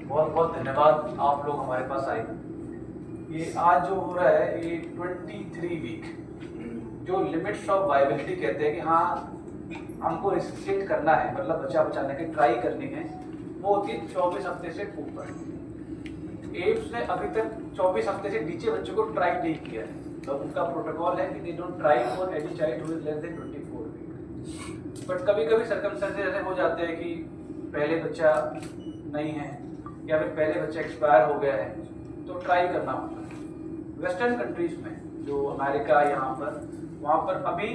बहुत बहुत धन्यवाद आप लोग हमारे पास आए। ये आज जो हो रहा है ये 23 वीक जो लिमिट्स ऑफ वायबिलिटी कहते हैं कि हाँ हमको रिस्ट्रिक्ट करना है, मतलब बच्चा बचाने की ट्राई करनी है, वो होती है 24 हफ्ते से ऊपर। एम्स ने अभी तक 24 हफ्ते से नीचे बच्चों को ट्राई नहीं किया है, तो उनका प्रोटोकॉल है कि they don't try for any child who is less than 24 week. But कभी कभी सर्कमस्टेंसेस ऐसे हो जाते हैं कि पहले बच्चा नहीं है या फिर पहले बच्चा एक्सपायर हो गया है, तो ट्राई करना होता है। वेस्टर्न कंट्रीज में जो अमेरिका यहाँ पर, वहाँ पर अभी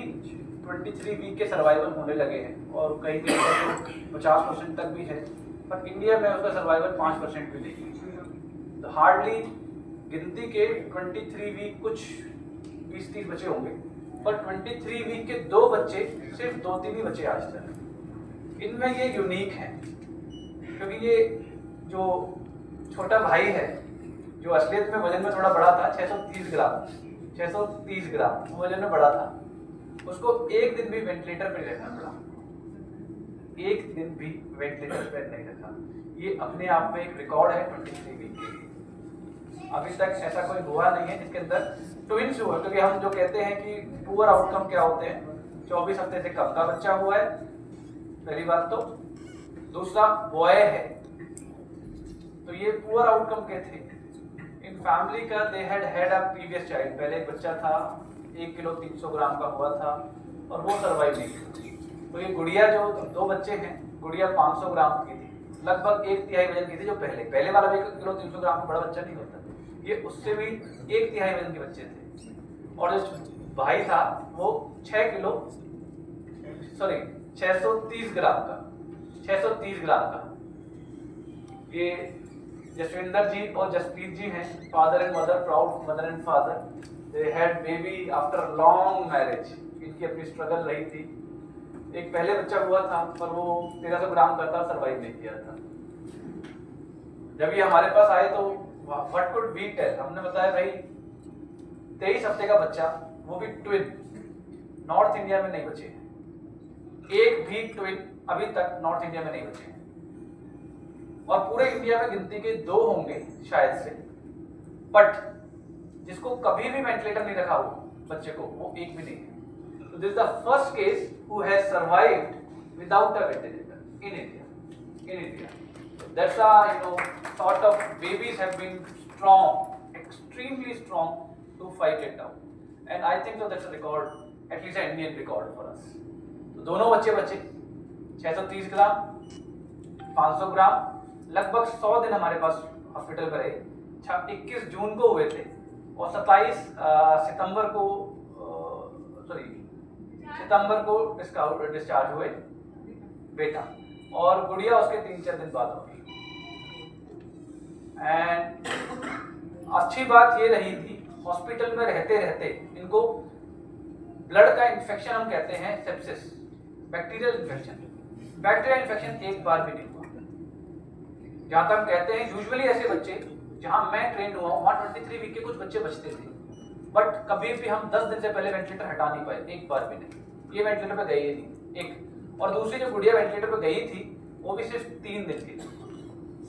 23 वीक के सर्वाइवल होने लगे हैं और कहीं कहीं 50% तक भी है, पर इंडिया में उसका सर्वाइवल 5% भी नहीं है। तो हार्डली गिनती के 23 वीक कुछ 20-30 बच्चे होंगे, पर 23 वीक के 2 बच्चे, सिर्फ 2-3 ही बच्चे आज तक। इनमें ये यूनिक है क्योंकि ये जो छोटा भाई है जो असलियत में वजन में थोड़ा बड़ा था, 630 ग्राम वजन में बड़ा था, उसको एक दिन भी वेंटिलेटर पर रखना पड़ा, एक दिन भी वेंटिलेटर पर नहीं रखा। ये अपने आप में एक रिकॉर्ड है 23 वीक के लिए। अभी तक ऐसा कोई हुआ नहीं है जिसके अंदर ट्विंस हुआ, क्योंकि हम जो कहते हैं कि पुअर आउटकम क्या होते हैं, 24 हफ्ते से कम का बच्चा हुआ है, पहली बात तो। दूसरा बॉय है, तो ये पुअर आउटकम के थे। इन फैमिली का they had a previous child, पहले एक बच्चा था 1 किलो 300 ग्राम का हुआ था और वो सर्वाइव नहीं हुआ। तो ये गुड़िया जो 2 बच्चे हैं, गुड़िया 500 ग्राम की थी, लगभग 1/3 वजन की थी। जो पहले वाला भी 1 किलो 300 ग्राम का बड़ा बच्चा नहीं होता, ये उससे भी 1/3 वजन के बच्चे थे। और जो भाई था वो 630 ग्राम का। ये जसविंदर जी और जसप्रीत जी हैं, father and mother, proud mother and father. They had baby after long marriage. इनकी अपनी स्ट्रगल रही थी। एक पहले बच्चा हुआ था पर वो 1300 ग्राम का था, सर्वाइव नहीं किया था। जब ये हमारे पास आए तो व्हाट कुड वी टेल, हमने बताया भाई 23 हफ्ते का बच्चा, वो भी ट्विन, नॉर्थ इंडिया में नहीं बचे हैं, एक भी ट्विन अभी तक नॉर्थ इंडिया में नहीं बचे हैं, और पूरे इंडिया में गिनती के 2 होंगे शायद से। बट जिसको कभी भी वेंटिलेटर नहीं रखा हो बच्चे को, वो एक भी नहीं है। So this is the first case who has survived without a ventilator in India. So that's sort of babies have been strong, extremely strong to fight it out, and I think so that's a record, at least an Indian record for us. तो दोनों बच्चे 630 ग्राम 500 ग्राम, लगभग 100 दिन हमारे पास hospital में रहे। 21 जून को हुए थे और 27 सितंबर को डिस्चार्ज हुए बेटा, और गुड़िया उसके 3-4 दिन बाद हुई। एंड अच्छी बात ये रही थी, हॉस्पिटल में रहते रहते इनको ब्लड का इन्फेक्शन, हम कहते हैं सेप्सिस, बैक्टीरियल इन्फेक्शन एक बार भी नहीं हुआ। जहां तक हम कहते हैं यूजुअली ऐसे बच्चे जहां मैं ट्रेन हुआ वहां 23 वीक के कुछ बच्चे बचते थे, बट कभी भी हम 10 दिन से पहले वेंटिलेटर हटा नहीं पाए, एक बार भी नहीं। ये वेंटिलेटर पे गई ही नहीं, एक। और दूसरी जो गुड़िया वेंटिलेटर पे गई थी वो भी सिर्फ 3 दिन की,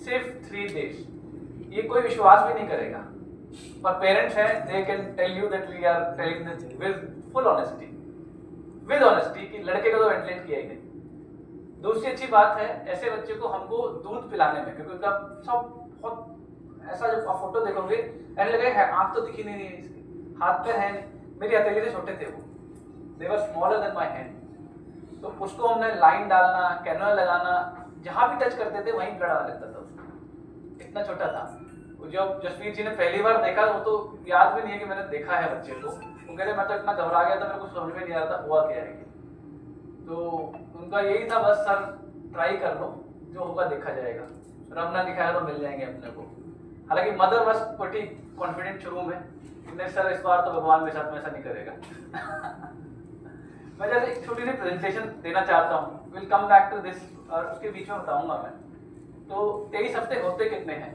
सिर्फ 3 डेज। ये कोई विश्वास भी नहीं करेगा, पर पेरेंट्स हैं, they can tell you that we are telling this with full honesty कि लड़के को तो वेंटिलेट किया ही नहीं। दूसरी अच्छी बात है, ऐसे बच्चे को हमको दूध पिलाने में, क्योंकि उनका सब बहुत ऐसा, जब आप फोटो देखोगे ऐसे लगेगा आंख तो दिखी नहीं है इसकी, हाथ पैर है नहीं, मेरी हथेली से छोटे थे वो, they were smaller than my hand. तो उसको हमने लाइन डालना, कैनुला लगाना, जहां भी टच करते थे वहीं ब्लड आ लेता था उसको, इतना छोटा था। जब जसवीर जी ने पहली बार देखा, वो तो याद भी नहीं है कि मैंने देखा है बच्चे को, वो कहते मैं तो इतना घबरा गया था, मेरे को समझ में नहीं आ रहा था हुआ क्या है। तो उनका यही था, बस सर ट्राई कर लो, जो होगा देखा जाएगा, रब ना दिखाएगा तो मिल जाएंगे अपने को। हालांकि मदर बस बड़ी कॉन्फिडेंट शुरू में, नहीं सर इस बार तो भगवान मेरे साथ में ऐसा नहीं करेगा। मैं जैसे एक छोटी सी प्रेजेंटेशन देना चाहता हूँ, will come back to this, और उसके बीच में बताऊंगा मैं। तो 23 हफ्ते होते कितने हैं?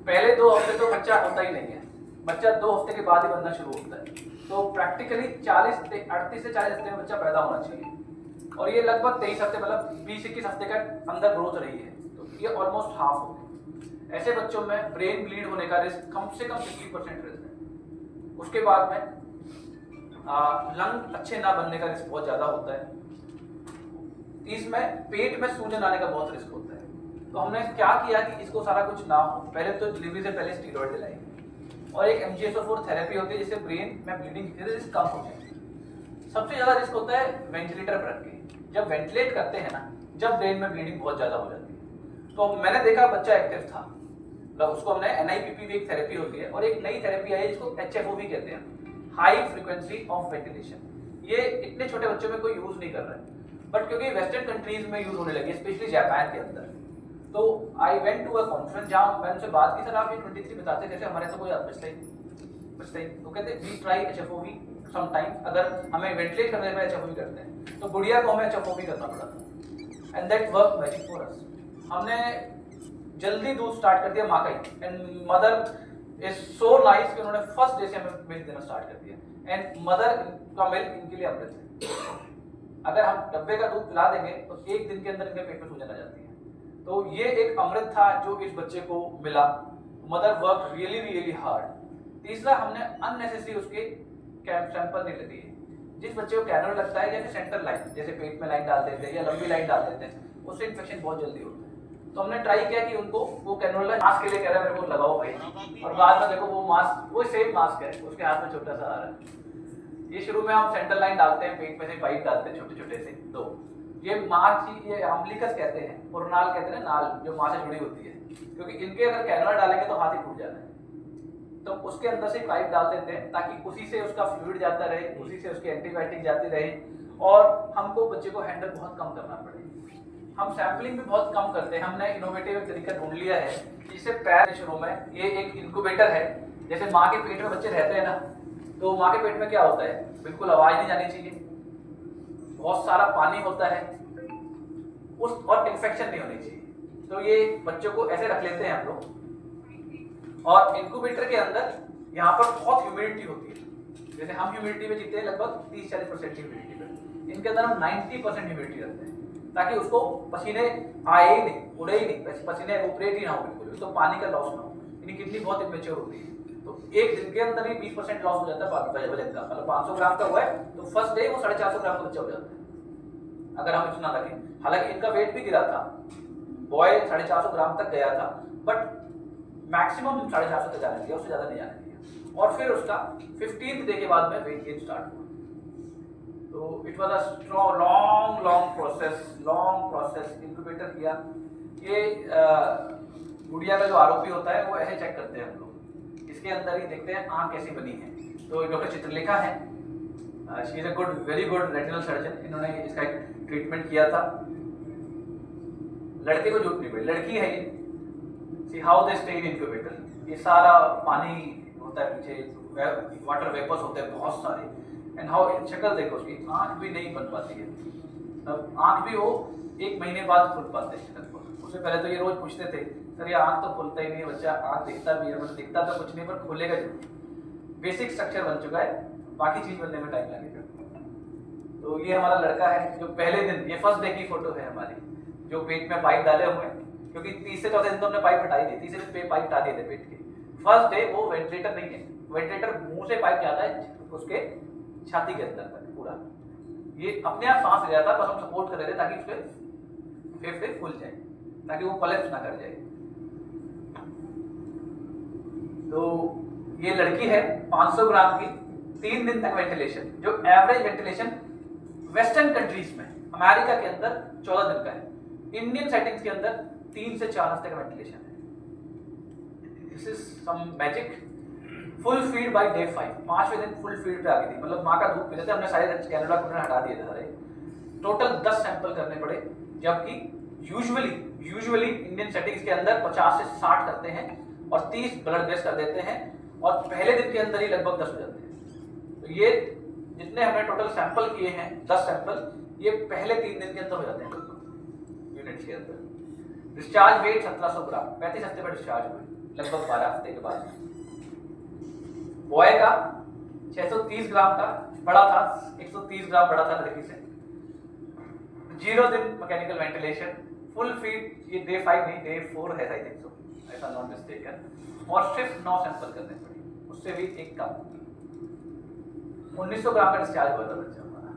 पहले 2 हफ्ते तो बच्चा होता ही नहीं है, बच्चा 2 हफ्ते के बाद ही बनना शुरू होता है। तो प्रैक्टिकली 38 से 40 हफ्ते में बच्चा पैदा होना चाहिए, और ये लगभग 23 हफ्ते, मतलब 20-21 हफ्ते का अंदर ग्रोथ रही है, तो ये ऑलमोस्ट हाफ हो गई। ऐसे बच्चों में ब्रेन ब्लीड होने का रिस्क कम से कम 50% रहता है। उसके बाद में लंग अच्छे ना बनने का रिस्क बहुत ज़्यादा होता है। इसमें पेट में सूजन आने का बहुत रिस्क होता है। तो हमने क्या किया कि इसको सारा कुछ ना हो, पहले तो डिलीवरी से पहले स्टीरॉयड दिलाएंगे और एक MgSO4 थेरेपी होती है जिससे ब्रेन में ब्लीडिंग की रिस्क कम हो जाए। सबसे ज़्यादा रिस्क होता है वेंटिलेटर पर रख के, जब वेंटिलेट करते हैं ना, जब ब्रेन में ब्लीडिंग बहुत ज़्यादा हो जाती है। तो मैंने देखा बच्चा एक्टिव था, मतलब उसको हमने NIPP एक थेरेपी होती है और एक नई थेरेपी आई है जिसको HFOV कहते हैं, हाई फ्रीक्वेंसी ऑफ वेंटिलेशन। ये इतने छोटे बच्चों में कोई यूज नहीं कर रहा है, बट क्योंकि वेस्टर्न कंट्रीज में यूज होने लगी, स्पेशली जापान के अंदर। तो I went to a conference जहाँ मैंने उनसे बात की, सर आप ये 23 बताते कैसे, हमारे तो कोई बचता ही। तो कहते वी ट्राई HFOV समटाइम, अगर हमें वेंटिलेट करने में HFOV करते हैं तो गुड़िया को हमें HFOV करना पड़ा था, and that work magic for us. हमने जल्दी दूध स्टार्ट कर दिया माँ का ही, and mother is so nice कि उन्होंने फर्स्ट डे से हमें मिल्क देना स्टार्ट कर दिया, एंड मदर का मिल्क इनके लिए अमृत है। अगर हम डब्बे का दूध पिला देंगे तो एक दिन के अंदर इनके पेट में सूजन आ जाती है। तो ये एक अमृत था जो इस बच्चे को मिला। Mother work really hard. तीसरा, हमने अननेसेसरी उसके सैंपल नहीं लिए। जिस बच्चे को कैनोला लगता है जैसे सेंटर लाइन, जैसे पेट में लाइन डाल देते हैं या लंबी लाइन डाल देते हैं, उससे इन्फेक्शन बहुत जल्दी होता है। तो हमने ट्राई किया कि उनको वो कैनोला मास्क के लिए कह रहा है मेरे को लगाओ भाई, और बाद में देखो वो मास्क, वो सेम मास्क है, उसके हाथ में छोटा सा आ रहा है। ये शुरू में हम सेंटर लाइन डालते हैं, पेट में से पाइप डालते हैं छोटे छोटे से। तो ये माँ की, ये अम्बिलिकस कहते हैं, पुरनाल कहते हैं, नाल जो माँ से जुड़ी होती है, क्योंकि इनके अगर कैनोला डालेंगे तो हाथ ही फूट जाता है। तो उसके अंदर से पाइप डाल देते हैं ताकि उसी से उसका फ्लूइड जाता रहे, उसी से उसकी एंटीबायोटिक जाती रहे, और हमको बच्चे को हैंडल बहुत कम करना पड़े। हम सैम्पलिंग भी बहुत कम करते हैं। हमने इनोवेटिव तरीका ढूंढ लिया है जिससे पैर शुरू में, ये एक इंक्यूबेटर है, जैसे माँ के पेट में बच्चे रहते हैं ना, तो माँ के पेट में क्या होता है, बिल्कुल आवाज नहीं जानी चाहिए, बहुत सारा पानी होता है उस, और इन्फेक्शन नहीं होनी चाहिए। तो ये बच्चों को ऐसे रख लेते हैं हम लोग, और इंक्यूबेटर के अंदर यहाँ पर बहुत ह्यूमिडिटी होती है। जैसे हम ह्यूमिडिटी में जीते हैं लगभग 30-40% की ह्यूमिडिटी में, इनके अंदर हम 90% ह्यूमिडिटी रखते हैं ताकि उसको पसीने आए ही नहीं, उड़े ही नहीं, पसीने ऑपरेट ही ना हो बिल्कुल, तो पानी का लॉस ना हो। इनकी किडनी बहुत इमेच्योर होती है, तो एक दिन के अंदर ही 20% लॉस हो जाता है वजन का। मतलब 500 ग्राम का हुआ है तो फर्स्ट डे वो 450 ग्राम का बच्चा हो जाता है अगर हम इतना रखें। हालांकि इनका वेट भी गिरा था, बॉय 450 ग्राम तक गया था, बट मैक्सिमम 450 तक जाने दिया, उससे ज्यादा नहीं जाने दिया। और फिर उसका 15th डे के बाद में वेट गेन स्टार्ट हुआ। तो it was a long process. Incubator किया। ये गुड़िया का जो आरोपी होता है वो ऐसे चेक करते हैं हम लोग, इसके अंदर ही देखते हैं आँख कैसी बनी है। तो डॉक्टर चित्रलेखा है, she is a very good retinal surgeon, इन्होंने इसका एक ट्रीटमेंट किया था। लड़के को जरूरत नहीं पड़ी, लड़की है ये। See how they stay in incubator, ये सारा पानी होता है पीछे, वाटर वेपर्स होते हैं बहुत सारे, एंड हाउ शक्ल देखो उसकी, आँख भी नहीं बन पाती है। तब आँख भी वो 1 महीने बाद खुल पाते हैं। उससे पहले तो ये रोज पूछते थे, सर ये आँख तो खुलता ही नहीं है, बच्चा आँख दिखता भी है, मतलब दिखता तो कुछ नहीं पर खुलेगा जरूर। बेसिक स्ट्रक्चर बन चुका है, बाकी चीज बनने में टाइम लगेगा। तो ये हमारा लड़का है जो पहले दिन, ये फर्स्ट डे की फोटो है हमारी, जो पेट में पाइप डाले हुए हैं, क्योंकि 30 से 14 दिन तो हमने पाइप हटाई दी, 30 दिन पाइप हटा दिए थे पेट के। फर्स्ट डे वो वेंटिलेटर नहीं है, वेंटिलेटर मुंह से पाइप जाता है उसके छाती के अंदर तक पूरा, ये अपने आप सांस ले जाता है, बस हम सपोर्ट कर रहे थे ताकि उसके फेफड़े फूल जाए, ताकि वो कोलैप्स ना कर जाए। तो ये लड़की है 500 ग्राम की, 3 दिन तक वेंटिलेशन, जो एवरेज वेंटिलेशन वेस्टर्न कंट्रीज में, अमेरिका के अंदर 14 दिन का है, इंडियन सेटिंग्स के अंदर 3 से 4 हफ्ते का वेंटिलेशन है। This is some magic. Full feed by day 5, 5वें दिन फुल फीड पे आ गई थी, मतलब माँ का दूध पीते थे। हमने सारे कैनोला को हटा दिए थे सारे, टोटल 10 सैंपल करने पड़े, जबकि यूजुअली इंडियन सेटिंग्स के अंदर 50 से 60 करते हैं और 30 ब्लड बेस कर देते हैं, और पहले दिन के अंदर ही लगभग 10 हो जाते हैं। तो ये जितने हमने टोटल सैंपल किए हैं, 10 सैंपल, ये पहले 3 दिन के अंदर हो जाते हैं यूनिट्स के अंदर। डिस्चार्ज वेट 1700 ग्राम, 35 हफ्ते पर डिस्चार्ज हुए, लगभग 12 हफ्ते के बाद। बॉय का 630 ग्राम का, बड़ा था 130 ग्राम बड़ा था लड़की से। 0 दिन मैकेनिकल वेंटिलेशन, फुल फीड ये डे 5 नहीं डे 4 है आई थिंक सो, ऐसा नॉट मिस्टेकन, और सिर्फ 9 सैंपल करने पड़े, उससे भी एक कम, 1900 ग्राम का डिस्चार्ज हुआ था बच्चा हमारा।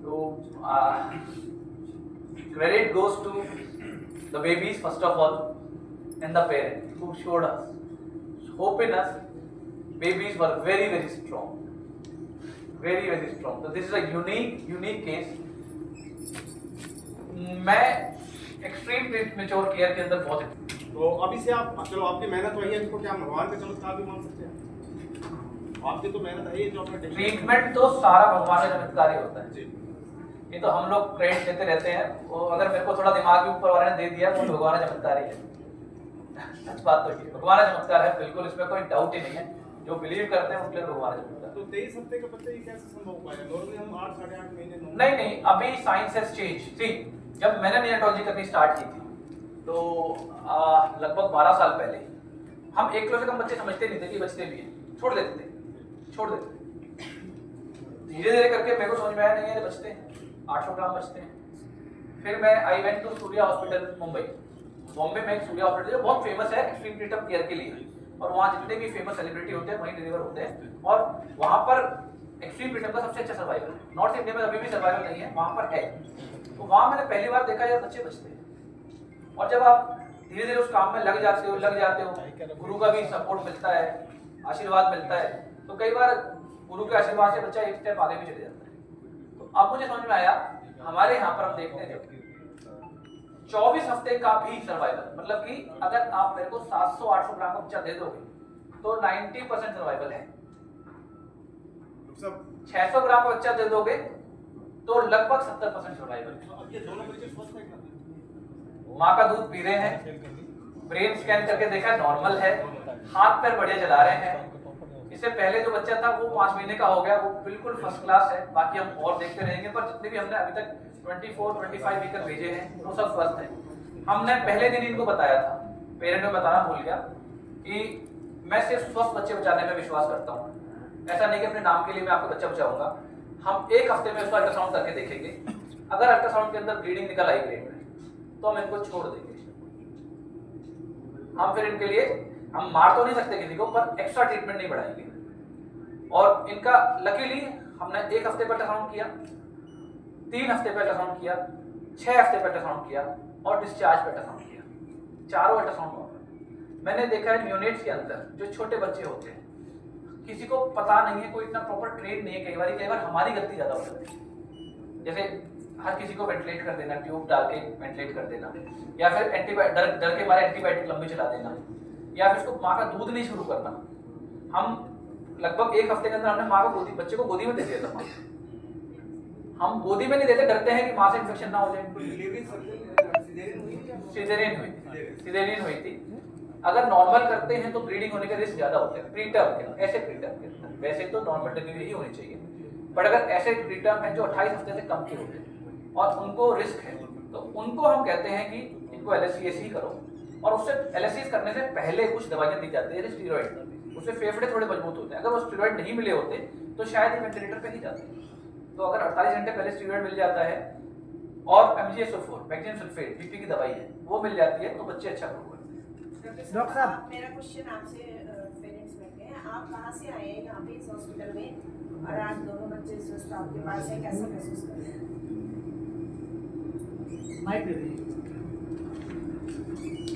तो credit goes to the babies first of all and the parents who showed us hope in us. Babies were very strong, very strong. So this is a unique case. मैं एक्सट्रीम प्रीमेच्योर केयर के अंदर बहुत, तो अभी से आप चलो आपकी मेहनत वही है, इसको क्या भगवान का चमत्कार भी मान सकते हैं? आपकी तो मेहनत है ये जो आपने ट्रीटमेंट तो सारा भगवान का चमत्कार ही होता है जी। ये तो हम लोग क्रेडिट देते रहते हैं, और अगर मेरे को थोड़ा दिमाग भी ऊपर वाले ने दे दिया तो भगवान का चमत्कार ही है। सच बात तो ये भगवान का चमत्कार है, बिल्कुल इसमें कोई डाउट ही नहीं है। जो बिलीव करते हैं उनके लिए भगवान का चमत्कार। तो 23 हफ्ते के बच्चे ये कैसे संभव हो पाया? नॉर्मली हम 8 साढ़े 8 महीने नहीं, अभी साइंस हैज चेंज। सी जब मैंने नियोनेटोलॉजी करनी स्टार्ट की थी तो लगभग 12 साल पहले हम 1 किलो से कम बच्चे समझते नहीं थे कि बचते भी हैं, छोड़ देते थे। धीरे करके मेरे को समझ में आया नहीं है बचते हैं, 800 ग्राम बचते हैं। फिर मैं I went to Surya hospital Mumbai. Bombay में एक सूर्या हॉस्पिटल जो बहुत फेमस है एक्सट्रीम प्रीटर्म केयर के लिए, और वहाँ जितने भी फेमस सेलिब्रिटी होते हैं वहीं डिलीवर होते हैं, और वहाँ पर एक्सट्रीम प्रीटर्म का सबसे अच्छा सर्वाइवल है। नॉर्थ इंडिया में अभी भी सर्वाइवल नहीं है, वहाँ पर है। तो वहाँ मैंने पहली बार देखा यार बच्चे बचते हैं, और जब आप धीरे उस काम में लग जाते हो, गुरु का भी सपोर्ट मिलता है, आशीर्वाद मिलता है, तो कई बार गुरु के आशीर्वाद से बच्चा एक स्टेप आगे भी चले जाता है। तो अब मुझे समझ में आया हमारे यहाँ पर हम देखते हैं 24 हफ्ते का भी सर्वाइवल, मतलब कि अगर आप मेरे को 700-800 ग्राम का बच्चा दे दोगे तो 90% सर्वाइवल है। 600 ग्राम का बच्चा दे दोगे तो लगभग 70% सर्वाइवल है। ये दोनों बच्चे स्वस्थ हैं? माँ का दूध पी रहे हैं, ब्रेन स्कैन करके देखा नॉर्मल है, हाथ पैर बढ़िया चला रहे हैं। इससे पहले जो बच्चा था वो 5 महीने का हो गया, वो बिल्कुल फर्स्ट क्लास है। बाकी हम और देखते रहेंगे, पर जितने भी हमने अभी तक 24-25 वीकर भेजे हैं वो सब स्वस्थ हैं। हमने पहले दिन इनको बताया था, पेरेंट में बताना भूल गया, कि मैं सिर्फ स्वस्थ बच्चे बचाने में विश्वास करता हूँ। ऐसा नहीं कि अपने नाम के लिए मैं आपको बच्चा बचाऊंगा। हम 1 हफ्ते में उसका अल्ट्रासाउंड करके देखेंगे, अगर अल्ट्रासाउंड के अंदर ब्लीडिंग निकल आई ग्रेड में तो हम इनको छोड़ देंगे। हम फिर इनके लिए हम मार तो नहीं सकते किसी को, पर एक्स्ट्रा ट्रीटमेंट नहीं बढ़ाएंगे। और इनका लकीली हमने 1 हफ्ते पर अल्ट्रासाउंड किया, 3 हफ्ते पर अल्ट्रासाउंड किया, 6 हफ्ते पर अल्ट्रासाउंड किया और डिस्चार्ज पर अल्ट्रासाउंड किया। चारों अल्ट्रासाउंड हुआ। मैंने देखा है यूनिट्स के अंदर जो छोटे बच्चे होते हैं, किसी को पता नहीं है, कोई इतना प्रॉपर ट्रेन नहीं है, कई बार हमारी गलती ज्यादा हो जाती है। जैसे हर किसी को वेंटिलेट कर देना, ट्यूब डाल के वेंटिलेट कर देना, या फिर डर के मारे एंटीबायोटिक लंबी चला देना, या फिर उसको माँ का दूध नहीं शुरू करना। हम लगभग 1 हफ्ते के अंदर हमने माँ को बच्चे को गोदी में दे दिया था। हम गोदी में नहीं देते, डरते हैं कि माँ से इन्फेक्शन ना हो जाए। सिजेरियन हुई थी। अगर नॉर्मल करते हैं तो ब्लीडिंग होने के रिस्क ज्यादा होते हैं प्रीटर्म के, ऐसे प्रीटर्म के अंदर। वैसे तो नॉर्मल डिलीवरी ही होनी चाहिए, बट अगर ऐसे प्रीटर्म है जो 28 हफ्ते से कम के होते हैं और उनको रिस्क है, तो उनको हम कहते हैं कि इनको LSCS ही करो। और उससे LSCS करने से पहले कुछ दवाइयां दी जाती है, स्टीरॉइड, उससे फेफड़े थोड़े मजबूत होते हैं। अगर वो स्टीरॉइड नहीं मिले होते तो शायद ये वेंटिलेटर पे ही जाते। तो अगर 48 घंटे पहले स्टीरॉइड मिल जाता है और MgSO4 मैग्नीशियम सल्फेट बीपी की दवाई है वो मिल जाती है, तो बच्चे अच्छा ग्रो करते हैं। डॉक्टर साहब, मेरा क्वेश्चन आपसे पेरेंट्स बैठे हैं, आप कहाँ से आए हैं यहाँ पे इस हॉस्पिटल में, और आज दोनों बच्चे स्वस्थ आपके पास है, कैसा महसूस कर रहे हैं?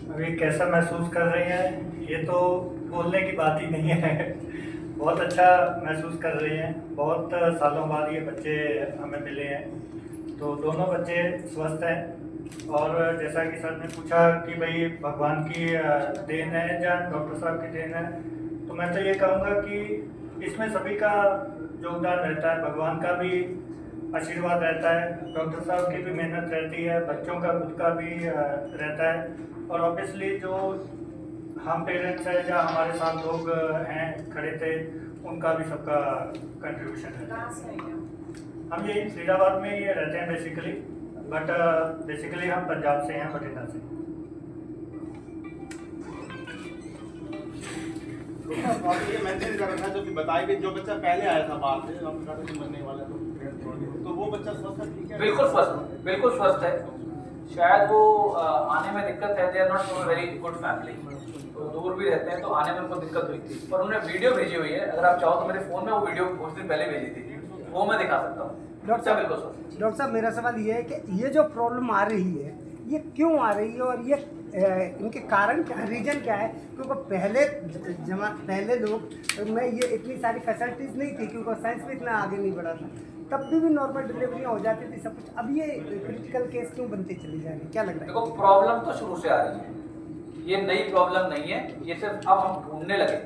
अभी कैसा महसूस कर रही हैं ये तो बोलने की बात ही नहीं है। बहुत अच्छा महसूस कर रही हैं। बहुत सालों बाद ये बच्चे हमें मिले हैं, तो दोनों बच्चे स्वस्थ हैं। और जैसा कि सर ने पूछा कि भाई भगवान की देन है या डॉक्टर साहब की देन है, तो मैं तो ये कहूँगा कि इसमें सभी का योगदान रहता है। भगवान का भी आशीर्वाद रहता है, डॉक्टर साहब की भी मेहनत रहती है, बच्चों का खुद का भी रहता है, और ऑब्वियसली जो हम पेरेंट्स हैं या हमारे साथ लोग हैं खड़े थे, उनका भी सबका कंट्रीब्यूशन है। हम ये फरीदाबाद में ही रहते हैं बेसिकली, बट बेसिकली हम पंजाब से हैं, बठिंडा से। ये मेंशन कर रखा जो कि बताया कि जो बच्चा पहले आया था बाहर से, हम मरने वाला तो वो बच्चा स्वस्थ है? ठीक है, बिल्कुल स्वस्थ है। शायद वो आने में दिक्कत है, they are not from very good family, तो दूर भी रहते हैं, तो आने में उनको दिक्कत हुई थी। पर उन्होंने वीडियो भेजी हुई है, अगर आप चाहो तो मेरे फ़ोन में वो वीडियो कुछ दिन पहले भेजी थी, वो मैं दिखा सकता हूँ। बिल्कुल सर। डॉक्टर साहब मेरा सवाल ये है कि ये जो प्रॉब्लम आ रही है ये क्यों आ रही है और ये इनके कारण क्या है, रीजन क्या है? क्योंकि पहले लोग में ये इतनी सारी फैसिलिटीज़ नहीं थी, क्योंकि साइंस भी इतना आगे नहीं बढ़ा था, तब भी नॉर्मल डिलीवरियाँ हो जाती थी सब कुछ। अब ये क्रिटिकल केस क्यों बनते चले जा रहे हैं, क्या लग रहा है? देखो प्रॉब्लम तो शुरू से आ रही है, ये नई प्रॉब्लम नहीं है, ये सिर्फ अब हम ढूंढने लगे।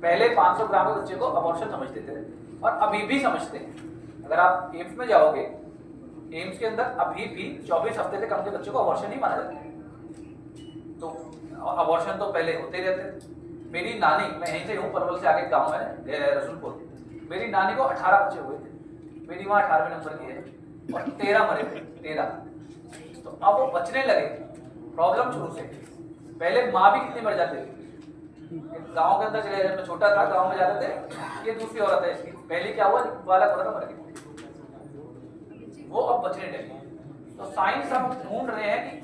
पहले 500 ग्राम के बच्चे को अबॉर्शन समझते थे और अभी भी समझते हैं। अगर आप एम्स में जाओगे, एम्स के अंदर अभी भी 24 हफ्ते से कम के बच्चे को अबॉर्शन नहीं माना जाता है। तो अबॉर्शन तो पहले होते ही रहते थे। मेरी नानी, मैं यहीं से हूँ, परवल से आगे गाँव है रसूलपुर, मेरी नानी को 18 बच्चे हुए थे, मेरी माँ 18वें नंबर की है और 13 मरे थे, 13। तो अब वो बचने लगे, प्रॉब्लम शुरू से। पहले माँ भी कितनी मर जाती थी, गाँव के अंदर चले, मैं छोटा था गाँव में जाते थे, ये दूसरी औरत है इसकी, पहले क्या हुआ, बालक हो रहा था, मर गया, वो अब बचने लगे। तो साइंस हम ढूंढ रहे हैं कि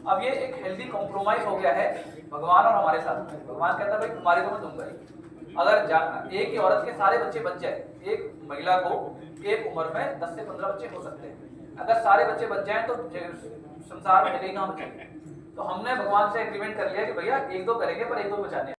अब ये एक हेल्दी कॉम्प्रोमाइज हो गया है भगवान और हमारे साथ। भगवान कहता है भाई तुम्हारे को मैं दूंगा ही। अगर एक ही औरत के सारे बच्चे बच जाए, एक महिला को एक उम्र में 10 से 15 बच्चे हो सकते हैं, अगर सारे बच्चे बच जाएं तो संसार में ही ना बचेंगे। तो हमने भगवान से एग्रीमेंट कर लिया कि भैया 1-2 करेंगे पर 1-2 बचाने।